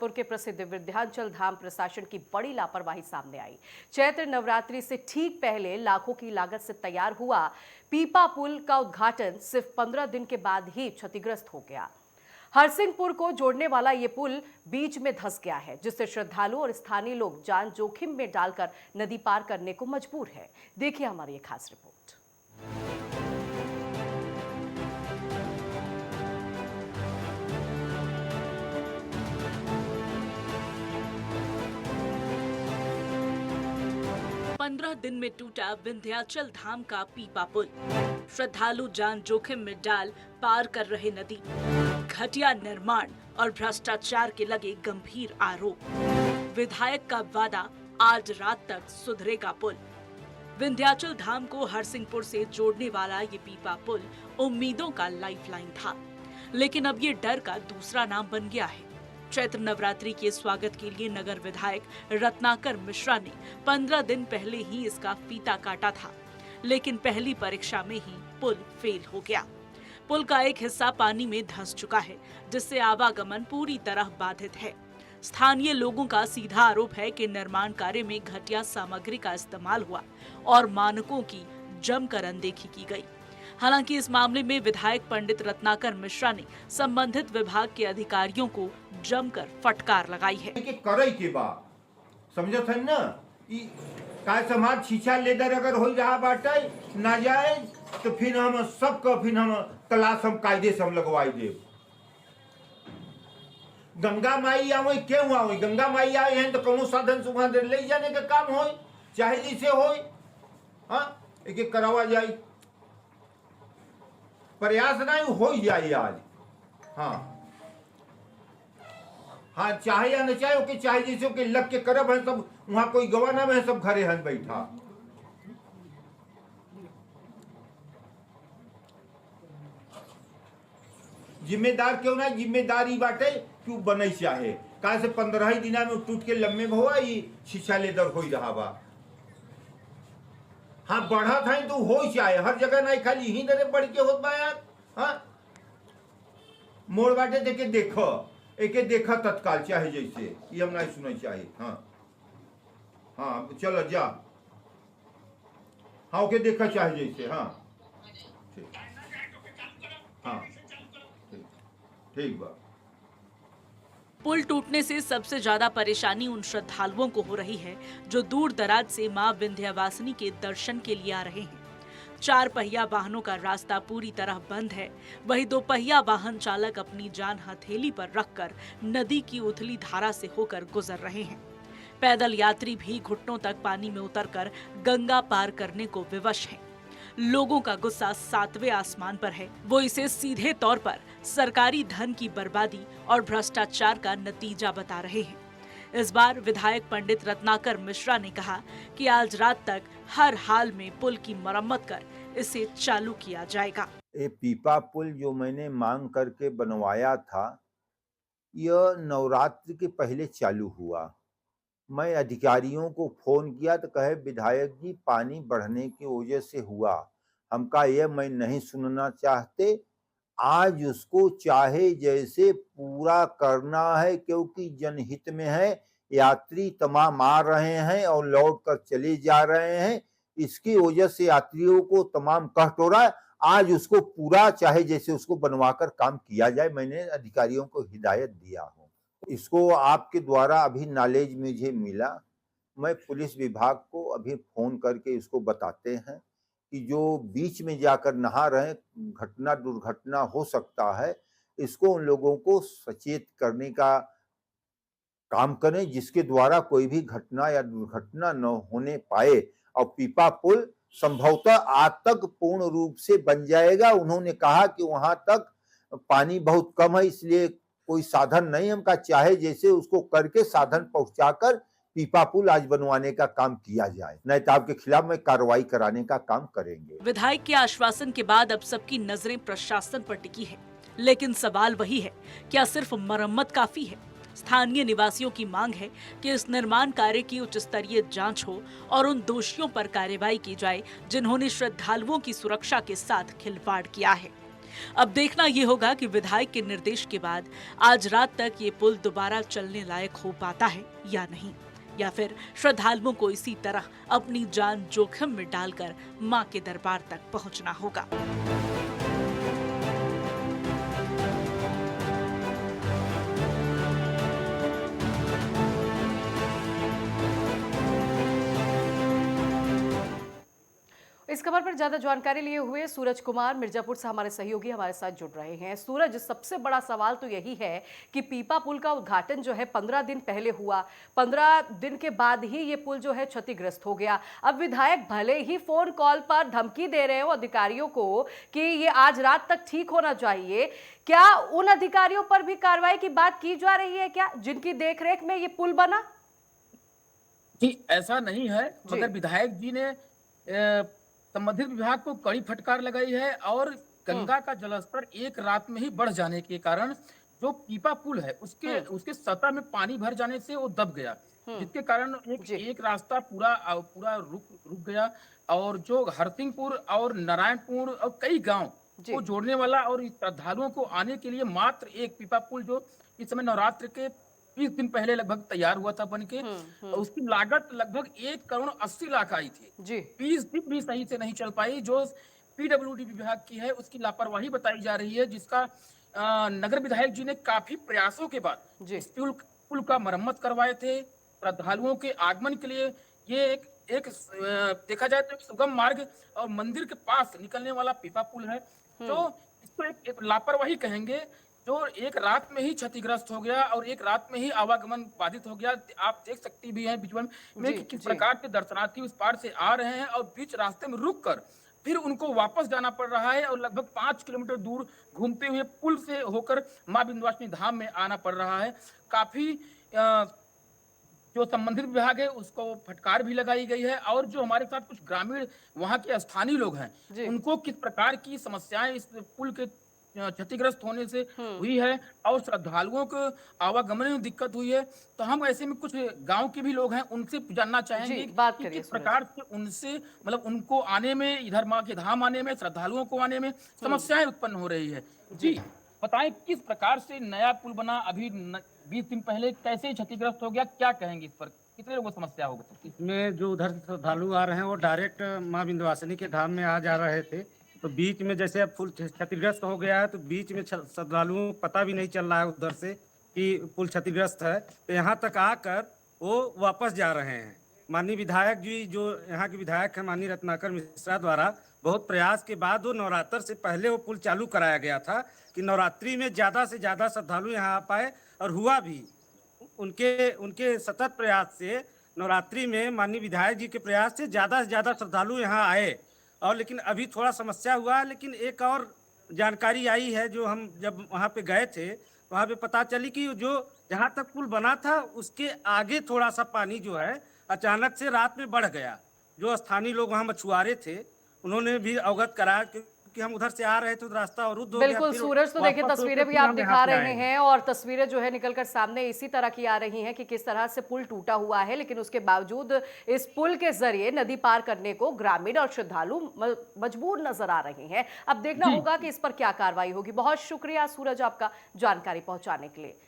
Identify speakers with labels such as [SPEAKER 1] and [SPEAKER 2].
[SPEAKER 1] जबलपुर के प्रसिद्ध विंध्याचल धाम प्रशासन की बड़ी लापरवाही सामने आई। चैत्र नवरात्रि से ठीक पहले लाखों की लागत से तैयार हुआ पीपा पुल का उद्घाटन सिर्फ 15 दिन के बाद ही क्षतिग्रस्त हो गया। हरसिंहपुर को जोड़ने वाला ये पुल बीच में धंस गया है, जिससे श्रद्धालु और स्थानीय लोग जान जोखिम में डालकर नदी पार करने को मजबूर है। देखिए हमारी ये खास रिपोर्ट।
[SPEAKER 2] पंद्रह दिन में टूटा विंध्याचल धाम का पीपा पुल। श्रद्धालु जान जोखिम में डाल पार कर रहे नदी। घटिया निर्माण और भ्रष्टाचार के लगे गंभीर आरोप। विधायक का वादा, आज रात तक सुधरेगा पुल। विंध्याचल धाम को हरसिंहपुर से जोड़ने वाला ये पीपा पुल उम्मीदों का लाइफलाइन था, लेकिन अब ये डर का दूसरा नाम बन गया है। चैत्र नवरात्रि के स्वागत के लिए नगर विधायक रत्नाकर मिश्रा ने 15 दिन पहले ही इसका फीता काटा था, लेकिन पहली परीक्षा में ही पुल फेल हो गया। पुल का एक हिस्सा पानी में धंस चुका है, जिससे आवागमन पूरी तरह बाधित है। स्थानीय लोगों का सीधा आरोप है कि निर्माण कार्य में घटिया सामग्री का इस्तेमाल हुआ और मानकों की जमकर अनदेखी की गई। हालांकि इस मामले में विधायक पंडित रत्नाकर मिश्रा ने संबंधित विभाग के अधिकारियों को जमकर फटकार लगाई है।
[SPEAKER 3] करे के बा समझत है ना, काय समाज छीछा लेदर अगर हो रहा बाटे ना जाए तो फिर हम सबका फिर हम तलाश हम कायदे से हम लगवाई दे। गंगा माई आवे क्यों आवे? गंगा माई आए हैं तो कोनो साधन से वहां ले जाने का काम हो, चाहे जैसे हो, हाँ एक एक करावा जाए, प्रयास नहीं हो जाए आज। हाँ हाँ, चाहे या न चाहे ओके, चाहे जैसे ओके लग के करब है सब, वहां कोई गवाना में सब घरे हन बैठा। जिम्मेदार क्यों ना, जिम्मेदारी बाटे क्यों बने चाहे कहा से 15 ही दिना में टूट के लम्बे में हुआ ये शीशा लेदर हो रहा बा। हाँ बढ़ा था तो हो चाहे हर जगह नहीं, खाली ही दरे बढ़ के होत बा यार। हाँ मोड़ बाटे देखे देखो एके देखा तत्काल, चाहे जैसे ये हम नहीं सुना चाहिए। हाँ हाँ चलो जा, हाँ ओके देखा चाहे जैसे। हाँ हाँ ठीक बा।
[SPEAKER 2] पुल टूटने से सबसे ज्यादा परेशानी उन श्रद्धालुओं को हो रही है जो दूर दराज से मां विंध्यवासिनी के दर्शन के लिए आ रहे हैं। 4 पहिया वाहनों का रास्ता पूरी तरह बंद है, वही 2 पहिया वाहन चालक अपनी जान हथेली पर रखकर नदी की उथली धारा से होकर गुजर रहे हैं। पैदल यात्री भी घुटनों तक पानी में उतरकर गंगा पार करने को विवश हैं। लोगों का गुस्सा 7वें आसमान पर है। वो इसे सीधे तौर पर सरकारी धन की बर्बादी और भ्रष्टाचार का नतीजा बता रहे हैं। इस बार विधायक पंडित रत्नाकर मिश्रा ने कहा कि आज रात तक हर हाल में पुल की मरम्मत कर इसे चालू किया जाएगा।
[SPEAKER 4] ये पीपा पुल जो मैंने मांग करके बनवाया था, यह नवरात्रि के पहले चालू हुआ। मैं अधिकारियों को फोन किया तो कहे विधायक जी पानी बढ़ने की वजह से हुआ। हम कहा यह मैं नहीं सुनना चाहते, आज उसको चाहे जैसे पूरा करना है, क्योंकि जनहित में है। यात्री तमाम आ रहे हैं और लौट कर चले जा रहे हैं, इसकी वजह से यात्रियों को तमाम कष्ट हो रहा है। आज उसको पूरा चाहे जैसे उसको बनवाकर काम किया जाए, मैंने अधिकारियों को हिदायत दिया हूँ। इसको आपके द्वारा अभी नॉलेज मुझे मिला, मैं पुलिस विभाग को अभी फोन करके इसको बताते हैं कि जो बीच में जाकर नहा रहे, घटना दुर्घटना हो सकता है, इसको उन लोगों को सचेत करने का काम करें, जिसके द्वारा कोई भी घटना या दुर्घटना न होने पाए। और पीपा पुल संभवतः आज तक पूर्ण रूप से बन जाएगा। उन्होंने कहा कि वहां तक पानी बहुत कम है, इसलिए कोई साधन नहीं, हम का चाहे जैसे उसको करके साधन पहुंचाकर पीपा पुल आज बनवाने का काम किया जाए, नहीं तो आपके खिलाफ में कार्रवाई कराने का काम करेंगे।
[SPEAKER 2] विधायक के आश्वासन के बाद अब सबकी नजरें प्रशासन पर टिकी है, लेकिन सवाल वही है, क्या सिर्फ मरम्मत काफी है? स्थानीय निवासियों की मांग है कि इस निर्माण कार्य की उच्च स्तरीय जांच हो और उन दोषियों पर कार्रवाई की जाए जिन्होंने श्रद्धालुओं की सुरक्षा के साथ खिलवाड़ किया है। अब देखना ये होगा कि विधायक के निर्देश के बाद आज रात तक ये पुल दोबारा चलने लायक हो पाता है या नहीं, या फिर श्रद्धालुओं को इसी तरह अपनी जान जोखिम में डालकर मां के दरबार तक पहुंचना होगा।
[SPEAKER 1] इस खबर पर ज्यादा जानकारी लिए हुए सूरज कुमार मिर्जापुर से हमारे सहयोगी हमारे साथ जुड़ रहे हैं। सूरज, सबसे बड़ा सवाल तो यही है कि पीपा पुल का उद्घाटन जो है 15 दिन पहले हुआ, 15 दिन के बाद ही ये पुल जो है क्षतिग्रस्त हो गया। अब विधायक भले ही फोन कॉल पर धमकी दे रहे हो अधिकारियों को कि ये आज रात तक ठीक होना चाहिए, क्या उन अधिकारियों पर भी कार्रवाई की बात की जा रही है क्या, जिनकी देखरेख में ये पुल बना?
[SPEAKER 5] जी, ऐसा नहीं है, मगर विधायक जी ने संबंधित विभाग को कड़ी फटकार लगाई है और गंगा का जलस्तर एक रात में ही बढ़ जाने के कारण जो पीपा पुल है उसके सतह में पानी भर जाने से वो दब गया, जिसके कारण एक रास्ता पूरा रुक गया और जो हरसिंहपुर और नारायणपुर और कई गांव को जोड़ने वाला और श्रद्धालुओं को आने के लिए मात्र एक पीपा पुल जो इस समय नवरात्र के 20 दिन पहले लगभग तैयार हुआ था बनके, उसकी लागत लगभग 1,80,00,000 आई थी। 20 दिन भी सही से नहीं चल पाई, जो पीडब्ल्यूडी विभाग की है उसकी लापरवाही बताई जा रही है, जिसका नगर विधायक जी ने काफी प्रयासों के बाद इस पुल का मरम्मत करवाए थे। श्रद्धालुओं के आगमन के लिए ये एक देखा जाए तो एक सुगम मार्ग और मंदिर के पास निकलने वाला पीपा पुल है, तो इसको एक लापरवाही कहेंगे जो एक रात में ही क्षतिग्रस्त हो गया और एक रात में ही आवागमन बाधित हो गया। आप देख सकती भी हैं विजुअल में कि किस प्रकार के दर्शनार्थी उस पार से आ रहे हैं और बीच रास्ते में रुक कर फिर उनको वापस जाना पड़ रहा है और लगभग 5 किलोमीटर दूर घूमते हुए पुल से होकर मां विंध्यवासिनी धाम में आना पड़ रहा है। काफी जो संबंधित विभाग है उसको फटकार भी लगाई गई है और जो हमारे साथ कुछ ग्रामीण वहां के स्थानीय लोग हैं उनको किस प्रकार की समस्याएं इस पुल के क्षतिग्रस्त होने से हुई है और श्रद्धालुओं को आवागमन में दिक्कत हुई है, तो हम ऐसे में कुछ गांव के भी लोग हैं उनसे जानना चाहेंगे कि किस प्रकार से उनसे मतलब उनको आने में, इधर मां के धाम आने में, श्रद्धालुओं को आने में समस्याएं उत्पन्न हो रही है। जी बताएं किस प्रकार से नया पुल बना, अभी 20 दिन पहले कैसे क्षतिग्रस्त हो गया, क्या कहेंगे इस पर, कितने लोगों को समस्या होगी?
[SPEAKER 6] इसमें जो उधर से श्रद्धालु आ रहे हैं वो डायरेक्ट मां विंध्यवासिनी के धाम में आ जा रहे थे, तो बीच में जैसे अब पुल क्षतिग्रस्त हो गया है तो बीच में श्रद्धालुओं को पता भी नहीं चल रहा है उधर से कि पुल क्षतिग्रस्त है, तो यहाँ तक आकर वो वापस जा रहे हैं। माननीय विधायक जी जो यहाँ के विधायक हैं माननीय रत्नाकर मिश्रा द्वारा बहुत प्रयास के बाद वो नवरात्र से पहले वो पुल चालू कराया गया था कि नवरात्रि में ज़्यादा से ज़्यादा श्रद्धालु यहाँ आ पाए, और हुआ भी। उनके सतत प्रयास से नवरात्रि में माननीय विधायक जी के प्रयास से ज़्यादा श्रद्धालु यहाँ आए, और लेकिन अभी थोड़ा समस्या हुआ है। लेकिन एक और जानकारी आई है, जो हम जब वहाँ पे गए थे वहाँ पे पता चली कि जो जहाँ तक पुल बना था उसके आगे थोड़ा सा पानी जो है अचानक से रात में बढ़ गया। जो स्थानीय लोग वहाँ मछुआरे थे उन्होंने भी अवगत कराया कि हम उधर से आ रहे थे तो रास्ता अवरुद्ध हो गया।
[SPEAKER 1] बिल्कुल सूरज, तो देखिए तस्वीरें भी आप दिखा रहे हैं और तस्वीरें जो है निकलकर सामने इसी तरह की आ रही हैं कि किस तरह से पुल टूटा हुआ है, लेकिन उसके बावजूद इस पुल के जरिए नदी पार करने को ग्रामीण और श्रद्धालु मजबूर नजर आ रहे हैं। अब देखना होगा कि इस पर क्या कार्रवाई होगी। बहुत शुक्रिया सूरज आपका जानकारी पहुंचाने के लिए।